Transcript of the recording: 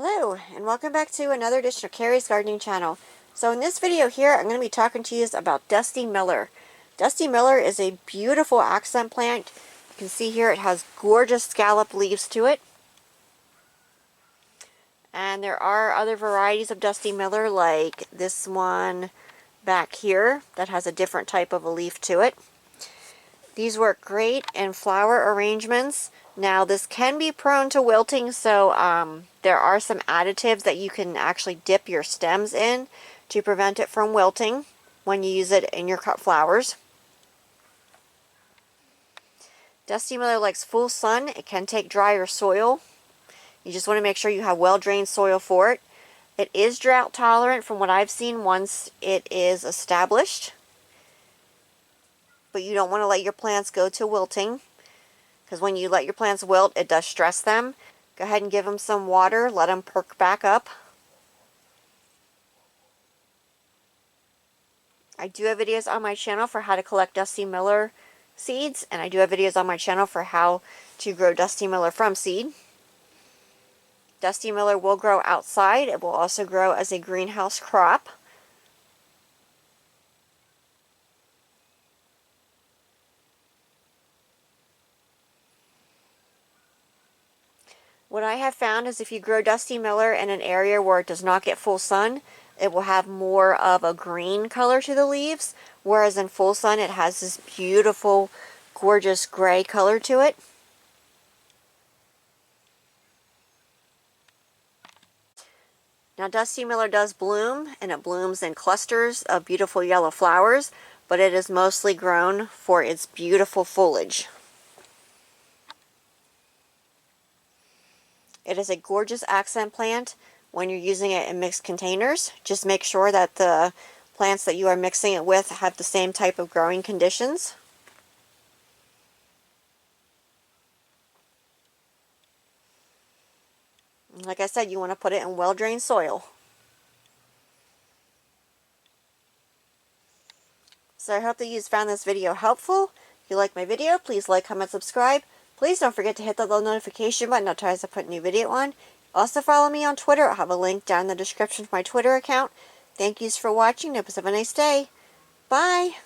Hello, and welcome back to another edition of Carrie's Gardening Channel. So in this video here, I'm going to be talking to you about Dusty Miller. Dusty Miller is a beautiful accent plant. You can see here it has gorgeous scallop leaves to it. And there are other varieties of Dusty Miller, like this one back here that has a different type of a leaf to it. These work great in flower arrangements. Now this can be prone to wilting, so there are some additives that you can actually dip your stems in to prevent it from wilting when you use it in your cut flowers. Dusty Miller likes full sun. It can take drier soil. You just want to make sure you have well-drained soil for it. It is drought tolerant from what I've seen once it is established. But you don't want to let your plants go to wilting, because when you let your plants wilt, it does stress them. Go ahead and give them some water, let them perk back up. I do have videos on my channel for how to collect Dusty Miller seeds, and I do have videos on my channel for how to grow Dusty Miller from seed. Dusty Miller will grow outside. It will also grow as a greenhouse crop. What I have found is if you grow Dusty Miller in an area where it does not get full sun, it will have more of a green color to the leaves, whereas in full sun it has this beautiful, gorgeous gray color to it. Now Dusty Miller does bloom, and it blooms in clusters of beautiful yellow flowers, but it is mostly grown for its beautiful foliage. It is a gorgeous accent plant when you're using it in mixed containers. Just make sure that the plants that you are mixing it with have the same type of growing conditions. Like I said, you want to put it in well-drained soil. So I hope that you found this video helpful. If you like my video, please like, comment, subscribe. Please don't forget to hit the little notification button as I put a new video on. Also follow me on Twitter. I'll have a link down in the description for my Twitter account. Thank yous for watching. Hope you have a nice day. Bye!